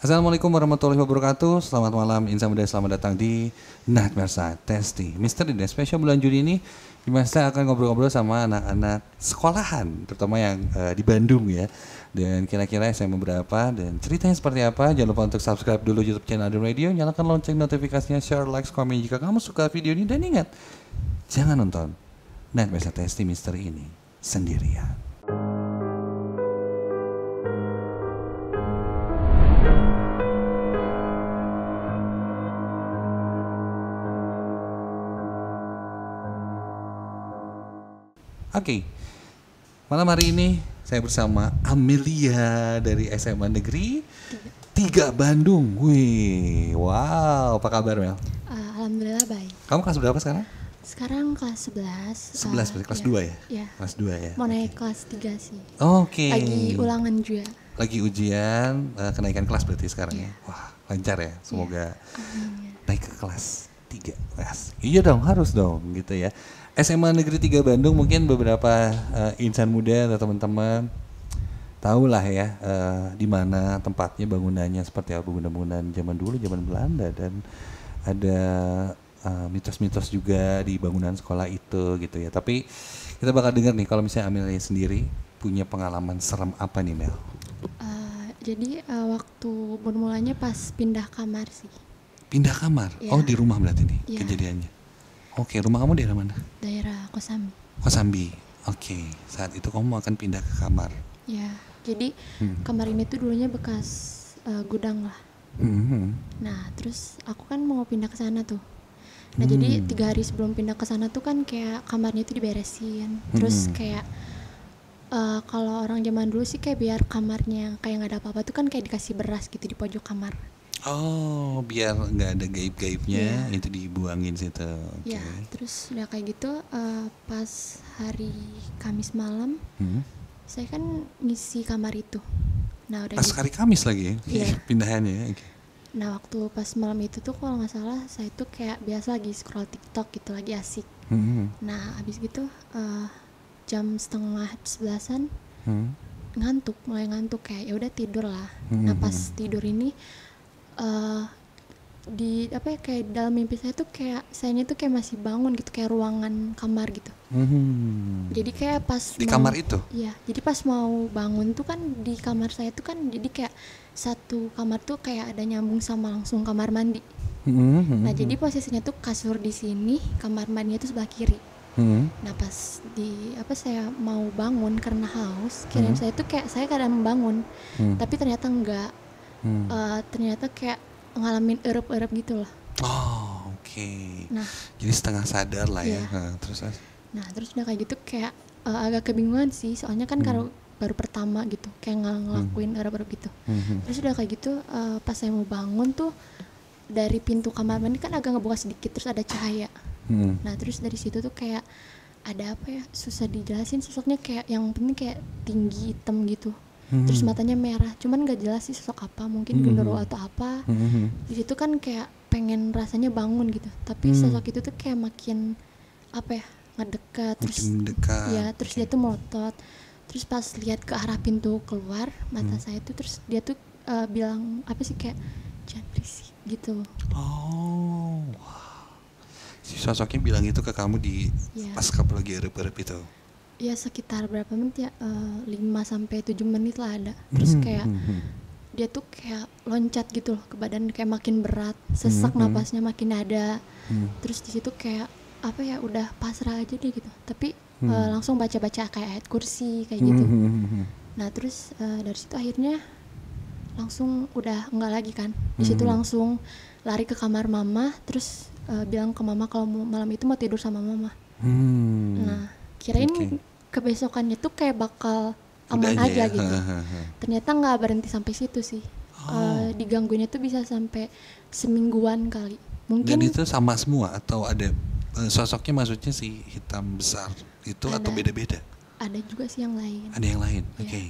Assalamualaikum warahmatullahi wabarakatuh. Selamat malam Insan Muda, selamat datang di Nightmare Testy Misteri dan spesial bulan Juli ini. Dimana saya akan ngobrol-ngobrol sama anak-anak sekolahan, terutama yang di Bandung ya. Dan kira-kira SMA berapa dan ceritanya seperti apa. Jangan lupa untuk subscribe dulu YouTube channel Adi Radio. Nyalakan lonceng notifikasinya, share, like, komen jika kamu suka video ini. Dan ingat, jangan nonton Nightmare Testy Misteri ini sendirian. Oke, malam hari ini saya bersama Amelia dari SMA Negeri 3 Bandung. Wih, wow, apa kabar Mel? Alhamdulillah baik. Kamu kelas berapa sekarang? Sekarang kelas 11. 11, berarti kelas 2 ya? Iya. Kelas 2 ya? Mau naik kelas 3 sih. Oke. Lagi ulangan juga. Lagi ujian, kenaikan kelas berarti sekarang ya? Wah, lancar ya, semoga naik ke kelas 3. Iya dong, harus dong gitu ya. SMA Negeri 3 Bandung, mungkin beberapa insan muda atau teman-teman tahu lah ya di mana tempatnya, bangunannya seperti apa, bangunan zaman dulu, zaman Belanda, dan ada mitos-mitos juga di bangunan sekolah itu gitu ya. Tapi kita bakal dengar nih kalau misalnya Amelia sendiri punya pengalaman serem apa nih Mel? Jadi waktu bermulanya pas pindah kamar sih. Pindah kamar? Ya. Oh, di rumah berarti nih Ya. kejadiannya. Oke, rumah kamu daerah mana? Daerah Kosambi. Kosambi. Oke, saat itu kamu akan pindah ke kamar. Ya, jadi kamar ini tuh dulunya bekas gudang lah. Nah, terus aku kan mau pindah ke sana tuh. Nah, jadi 3 hari sebelum pindah ke sana tuh kan kayak kamarnya itu diberesin. Terus kayak kalau orang zaman dulu sih kayak biar kamarnya kayak nggak ada apa-apa tuh kan kayak dikasih beras gitu di pojok kamar. Oh, biar nggak ada gaib-gaibnya, itu dibuangin situ. Ya, terus udah kayak gitu pas hari Kamis malam, saya kan ngisi kamar itu. Nah, udah Pas hari Kamis lagi Iya. pindahannya. Okay. Nah, waktu pas malam itu tuh kalau nggak salah saya tuh kayak biasa lagi scroll TikTok gitu, lagi asik. Nah, habis gitu jam 10:30 ngantuk, mulai ngantuk kayak ya udah tidur lah. Nah, pas tidur ini di apa ya, kayak dalam mimpi saya tuh kayak sayanya tuh kayak masih bangun gitu, kayak ruangan kamar gitu. Jadi kayak pas Di kamar itu? Iya, jadi pas mau bangun tuh kan di kamar saya tuh kan jadi kayak satu kamar tuh kayak ada nyambung sama langsung kamar mandi. Nah, jadi posisinya tuh kasur di sini, kamar mandinya tuh sebelah kiri. Nah, pas di apa saya mau bangun karena haus, kirain saya tuh kayak saya kadang membangun, tapi ternyata enggak. Ternyata kayak ngalamin erup-erup gitu loh. Oh, oke. Nah, jadi setengah sadar lah ya. Iya. Terus udah kayak gitu kayak agak kebingungan sih, soalnya kan kalau baru pertama gitu kayak ngelakuin erup-erup gitu. Terus udah kayak gitu pas saya mau bangun tuh dari pintu kamar mandi kan agak ngebuka sedikit, terus ada cahaya. Nah, terus dari situ tuh kayak ada apa ya, susah dijelasin, sosoknya kayak yang penting kayak tinggi hitam gitu. Terus matanya merah, cuman gak jelas sih sosok apa, mungkin genderuwo atau apa. Di situ kan kayak pengen rasanya bangun gitu, tapi sosok itu tuh kayak makin apa ya, ngedekat, terus mendekat. ya, terus dia tuh melotot. Terus pas lihat ke arah pintu keluar mata saya tuh, terus dia tuh bilang apa sih, kayak jangan berisik gitu. Oh, wow. Si sosoknya bilang itu ke kamu di pas kamu lagi erup-erup itu? Ya sekitar berapa menit ya, 5-7 menit lah ada. Terus kayak dia tuh kayak loncat gitu loh ke badan, kayak makin berat, sesak napasnya makin ada. Terus di situ kayak apa ya, udah pasrah aja deh gitu. Tapi langsung baca-baca kayak ayat kursi kayak gitu. Nah, terus dari situ akhirnya langsung udah enggak lagi kan. Di situ langsung lari ke kamar mama, terus bilang ke mama kalau malam itu mau tidur sama mama. Nah, kirain kebesokannya tuh kayak bakal aman aja gitu. Ternyata nggak berhenti sampai situ sih. Digangguinnya tuh bisa sampai semingguan kali. Mungkin. Dan itu sama semua atau ada sosoknya, maksudnya si hitam besar itu ada, atau beda-beda? Ada juga sih yang lain. Ada yang lain, Ya. oke.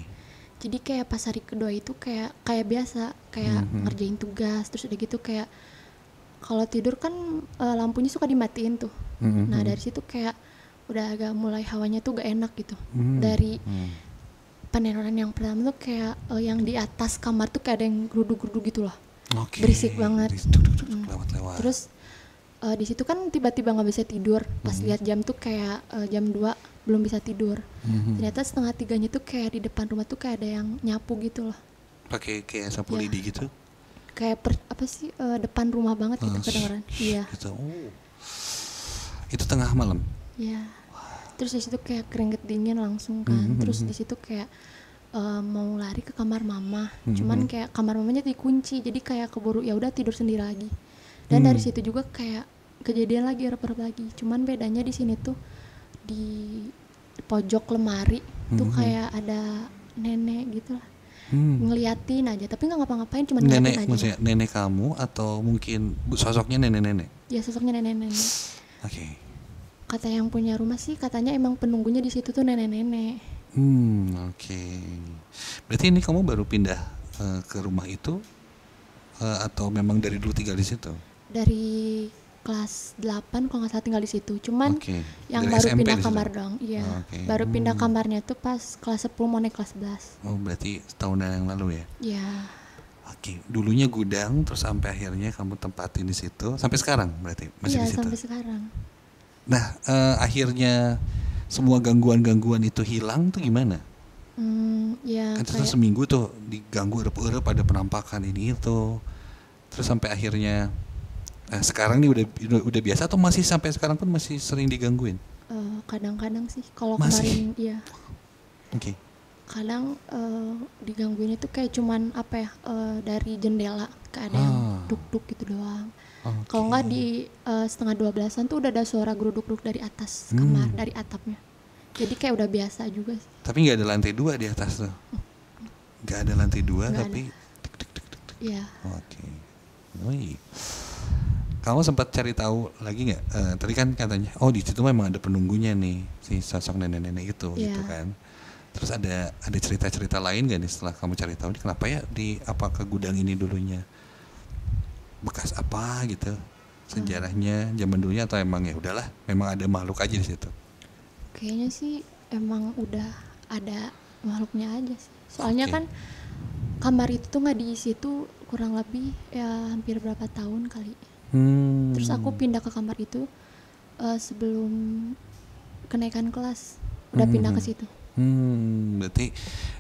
Jadi kayak pas hari kedua itu kayak biasa, kayak ngerjain tugas, terus udah gitu kayak kalau tidur kan lampunya suka dimatiin tuh. Nah, dari situ kayak udah agak mulai hawanya tuh gak enak gitu. Dari peneroran yang pertama tuh kayak yang di atas kamar tuh kayak ada yang geruduk-geruduk gitu loh. Oke. Berisik banget. Lewat-lewat. Terus di situ kan tiba-tiba nggak bisa tidur. Pas lihat jam tuh kayak jam 2 belum bisa tidur. Ternyata 2:30 tuh kayak di depan rumah tuh kayak ada yang nyapu gitu loh. Pakai kayak sapu Ya. lidi gitu. Kayak depan rumah banget gitu kedengeran. Iya. Gitu. Oh. Itu tengah malam. Iya. Terus di situ kayak keringet dingin langsung kan. Terus di situ kayak mau lari ke kamar mama. Cuman kayak kamar mamanya dikunci. Jadi kayak keburu ya udah tidur sendiri lagi. Dan dari situ juga kayak kejadian lagi erep-erep lagi. Cuman bedanya di sini tuh di pojok lemari tuh kayak ada nenek gitu lah. Ngeliatin aja tapi nggak ngapa-ngapain, cuman ngeliatin Nenek aja. maksudnya nenek kamu atau mungkin sosoknya nenek-nenek? Ya sosoknya nenek-nenek. Oke. Kata yang punya rumah sih katanya emang penunggunya di situ tuh nenek-nenek. Oke. Berarti ini kamu baru pindah ke rumah itu atau memang dari dulu tinggal di situ? Dari kelas 8 kalau nggak salah tinggal di situ. Cuman Oke. yang Dari baru SMP pindah di situ? kamar dong. Iya. Oke. Baru pindah kamarnya tuh pas kelas 10 mau naik kelas 11. Oh berarti setahunan yang lalu ya? Iya. Oke. Dulunya gudang terus sampai akhirnya kamu tempatin di situ sampai sekarang berarti masih Iya di situ? sampai sekarang. Nah akhirnya semua gangguan-gangguan itu hilang tuh gimana? Ya Kan terus kayak seminggu tuh diganggu erep-erep ada penampakan ini itu. Terus sampai akhirnya sekarang nih udah biasa atau masih sampai sekarang pun masih sering digangguin? kadang-kadang sih kalau Masih? kemarin iya. Oke. Kadang digangguin itu kayak cuman apa ya dari jendela kayak ada yang duk-duk gitu doang. Oke. Kalau nggak di 11:30 tuh udah ada suara geruduk-geruduk dari atas kamar, dari atapnya. Jadi kayak udah biasa juga sih. Tapi nggak ada lantai 2 di atas tuh? Nggak ada lantai 2 Nggak tapi Iya. Oke. Wih. Kamu sempat cari tahu lagi nggak? Tadi kan katanya, oh di situ memang ada penunggunya nih, si sosok nenek-nenek itu, Iya. gitu kan? Terus ada cerita-cerita lain nggak nih setelah kamu cari tahu? Kenapa ya apakah gudang ini dulunya bekas apa gitu? Sejarahnya zaman dulunya atau emang ya udahlah, memang ada makhluk aja di situ? Kayaknya sih emang udah ada makhluknya aja sih. Soalnya Oke. kan kamar itu tuh nggak diisi tuh kurang lebih ya hampir berapa tahun kali. Terus aku pindah ke kamar itu sebelum kenaikan kelas udah pindah ke situ. Berarti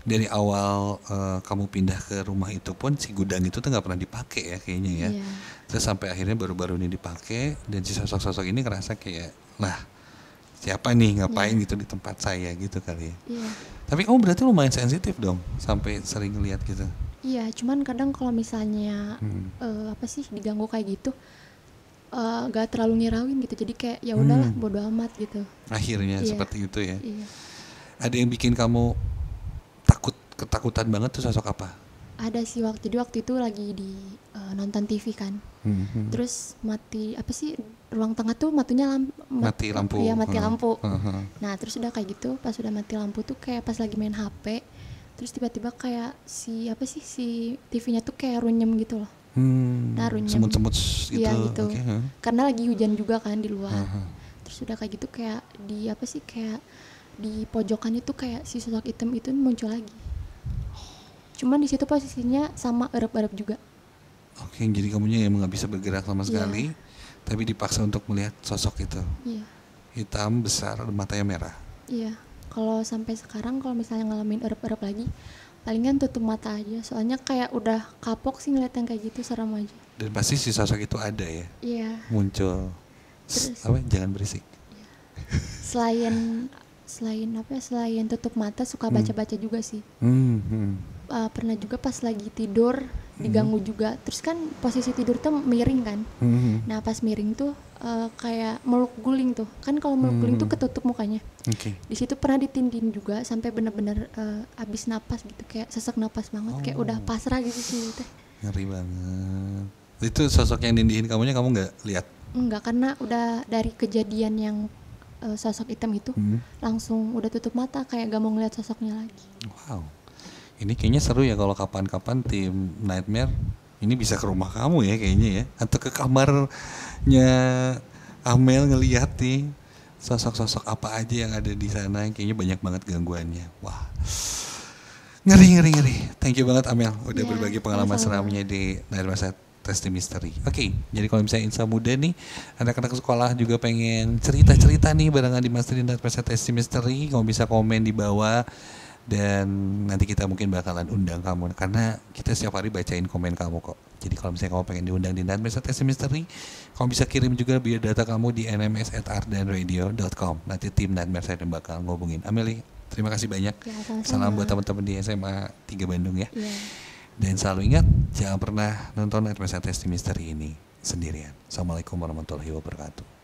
dari awal kamu pindah ke rumah itu pun si gudang itu tuh nggak pernah dipakai ya kayaknya ya. Iya. Terus sampai akhirnya baru-baru ini dipakai dan si sosok-sosok ini ngerasa kayak lah siapa nih ngapain gitu di tempat saya gitu kali ya. Iya. Tapi kamu berarti lumayan sensitif dong sampai sering lihat gitu. Iya, cuman kadang kalau misalnya apa sih diganggu kayak gitu gak terlalu ngirauin gitu. Jadi kayak ya udahlah bodo amat gitu. Akhirnya Iya. seperti itu ya. Iya. Ada yang bikin kamu ketakutan banget tuh sosok apa? Ada sih jadi waktu itu lagi di nonton TV kan. Terus mati apa sih ruang tengah tuh Mati lampu. Iya, mati lampu. Heeh. Nah, terus udah kayak gitu, pas udah mati lampu tuh kayak pas lagi main HP, terus tiba-tiba kayak si TV-nya tuh kayak runyem gitu loh. Nah, runyem. Semut-semut gitu. Iya, gitu. Oke, Karena lagi hujan juga kan di luar. Terus udah kayak gitu kayak kayak di pojokan itu kayak si sosok hitam itu muncul lagi. Cuman di situ posisinya sama erep-erep juga. Oke, jadi kamunya emang nggak bisa bergerak sama sekali, tapi dipaksa untuk melihat sosok itu. Iya. Hitam, besar, matanya merah. Iya. Kalau sampai sekarang kalau misalnya ngalamin erep-erep lagi, palingan tutup mata aja. Soalnya kayak udah kapok sih ngeliat yang kayak gitu, serem aja. Dan pasti si sosok itu ada ya, Iya. muncul. Terus Jangan berisik. selain tutup mata suka baca-baca juga sih. Pernah juga pas lagi tidur diganggu juga. Terus kan posisi tidur tuh miring kan. Nah pas miring tuh kayak meluk guling tuh. Kan kalau meluk guling tuh ketutup mukanya. Oke. Di situ pernah ditindin juga sampai bener-bener abis napas gitu, kayak sesak napas banget, kayak udah pasrah gitu sih teh. Ngeri banget. Itu sosok yang nindihin kamunya kamu nggak lihat? Enggak, karena udah dari kejadian yang sosok hitam itu langsung udah tutup mata, kayak gak mau ngeliat sosoknya lagi. Wow. Ini kayaknya seru ya kalau kapan-kapan tim Nightmare ini bisa ke rumah kamu ya kayaknya ya, atau ke kamarnya Amel ngelihat nih sosok-sosok apa aja yang ada di sana. Kayaknya banyak banget gangguannya. Wah. Ngeri. Thank you banget Amel udah Ya, berbagi pengalaman sama-sama. seramnya di Nightmare Testing Mystery. Oke, jadi kalau misalnya Insa muda nih, anak-anak sekolah juga pengen cerita-cerita nih barengan di Master di Nightmare Testing Mystery, kamu bisa komen di bawah dan nanti kita mungkin bakalan undang kamu karena kita setiap hari bacain komen kamu kok. Jadi kalau misalnya kamu pengen diundang di Nightmare Testing Mystery, kamu bisa kirim juga biodata kamu di nms@artdanradio.com. Nanti tim Nightmare saya bakal ngobongin. Ameli, terima kasih banyak. Ya, sama-sama. Salam buat teman-teman di SMA 3 Bandung ya. Iya. Dan selalu ingat, jangan pernah nonton Nightmare Testing Mystery ini sendirian. Assalamualaikum warahmatullahi wabarakatuh.